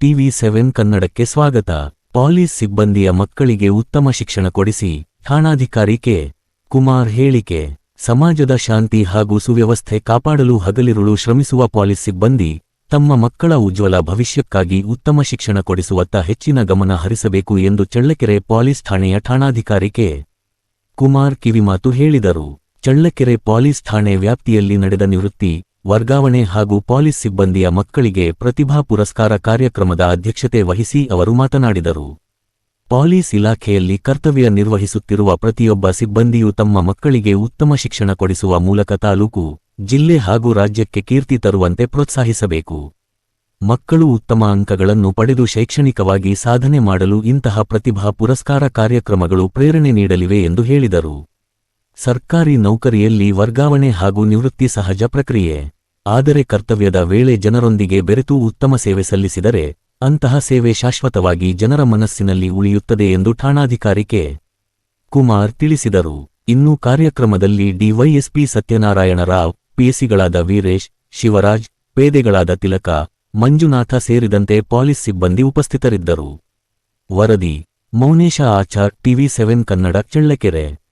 TV7 ಕನ್ನಡಕ್ಕೆ ಸ್ವಾಗತ. Police ಸಿಬ್ಬಂದಿಯ ಮಕ್ಕಳಿಗೆ ಉತ್ತಮ ಶಿಕ್ಷಣ ಕೊಡಿಸಿ, ಠಾಣಾಧಿಕಾರಿ ಕೆ. ಕುಮಾರ್ ಹೇಳಿಕೆ. ಸಮಾಜದ ಶಾಂತಿ ಹಾಗೂ ಸುವ್ಯವಸ್ಥೆ ಕಾಪಾಡಲು ಹಗಲಿರುಳು ಶ್ರಮಿಸುವ ಪೊಲೀಸ್ ಸಿಬ್ಬಂದಿ ತಮ್ಮ ಮಕ್ಕಳ ಉಜ್ವಲ ಭವಿಷ್ಯಕ್ಕಾಗಿ ಉತ್ತಮ ಶಿಕ್ಷಣ ಕೊಡಿಸುವತ್ತ ಹೆಚ್ಚಿನ ಗಮನ ಹರಿಸಬೇಕು ಎಂದು ಚಳ್ಳಕೆರೆ ಪೊಲೀಸ್ ಠಾಣೆಯ ಠಾಣಾಧಿಕಾರಿ ಕೆ. ಕುಮಾರ್ ಕಿವಿಮಾತು ಹೇಳಿದರು. ಚಳ್ಳಕೆರೆ ಪೊಲೀಸ್ ಠಾಣೆ ವ್ಯಾಪ್ತಿಯಲ್ಲಿ ನಡೆದ ನಿವೃತ್ತಿ, ವರ್ಗಾವಣೆ ಹಾಗೂ ಪೊಲೀಸ್ ಸಿಬ್ಬಂದಿಯ ಮಕ್ಕಳಿಗೆ ಪ್ರತಿಭಾ ಪುರಸ್ಕಾರ ಕಾರ್ಯಕ್ರಮದ ಅಧ್ಯಕ್ಷತೆ ವಹಿಸಿ ಅವರು ಮಾತನಾಡಿದರು. ಪೊಲೀಸ್ ಇಲಾಖೆಯಲ್ಲಿ ಕರ್ತವ್ಯ ನಿರ್ವಹಿಸುತ್ತಿರುವ ಪ್ರತಿಯೊಬ್ಬ ಸಿಬ್ಬಂದಿಯೂ ತಮ್ಮ ಮಕ್ಕಳಿಗೆ ಉತ್ತಮ ಶಿಕ್ಷಣ ಕೊಡಿಸುವ ಮೂಲಕ ತಾಲೂಕು, ಜಿಲ್ಲೆ ಹಾಗೂ ರಾಜ್ಯಕ್ಕೆ ಕೀರ್ತಿ ತರುವಂತೆ ಪ್ರೋತ್ಸಾಹಿಸಬೇಕು. ಮಕ್ಕಳು ಉತ್ತಮ ಅಂಕಗಳನ್ನು ಪಡೆದು ಶೈಕ್ಷಣಿಕವಾಗಿ ಸಾಧನೆ ಮಾಡಲು ಇಂತಹ ಪ್ರತಿಭಾ ಪುರಸ್ಕಾರ ಕಾರ್ಯಕ್ರಮಗಳು ಪ್ರೇರಣೆ ನೀಡಲಿವೆ ಎಂದು ಹೇಳಿದರು. ಸರ್ಕಾರಿ ನೌಕರಿಯಲ್ಲಿ ವರ್ಗಾವಣೆ ಹಾಗೂ ನಿವೃತ್ತಿ ಸಹಜ ಪ್ರಕ್ರಿಯೆ. ಆದರೆ ಕರ್ತವ್ಯದ ವೇಳೆ ಜನರೊಂದಿಗೆ ಬೆರೆತು ಉತ್ತಮ ಸೇವೆ ಸಲ್ಲಿಸಿದರೆ ಅಂತಹ ಸೇವೆ ಶಾಶ್ವತವಾಗಿ ಜನರ ಮನಸ್ಸಿನಲ್ಲಿ ಉಳಿಯುತ್ತದೆ ಎಂದು ಠಾಣಾಧಿಕಾರಿ ಕೆ. ಕುಮಾರ್ ತಿಳಿಸಿದರು. ಇನ್ನು ಕಾರ್ಯಕ್ರಮದಲ್ಲಿ ಡಿವೈಎಸ್ಪಿ ಸತ್ಯನಾರಾಯಣ ರಾವ್, ಪಿಎಸ್ಸಿಗಳಾದ ವೀರೇಶ್, ಶಿವರಾಜ್, ಪೇದೆಗಳಾದ ತಿಲಕ, ಮಂಜುನಾಥ ಸೇರಿದಂತೆ ಪೊಲೀಸ್ ಸಿಬ್ಬಂದಿ ಉಪಸ್ಥಿತರಿದ್ದರು. ವರದಿ ಮೌನೇಶ ಆಚಾರ್, TV7 ಕನ್ನಡ, ಚಳ್ಳಕೆರೆ.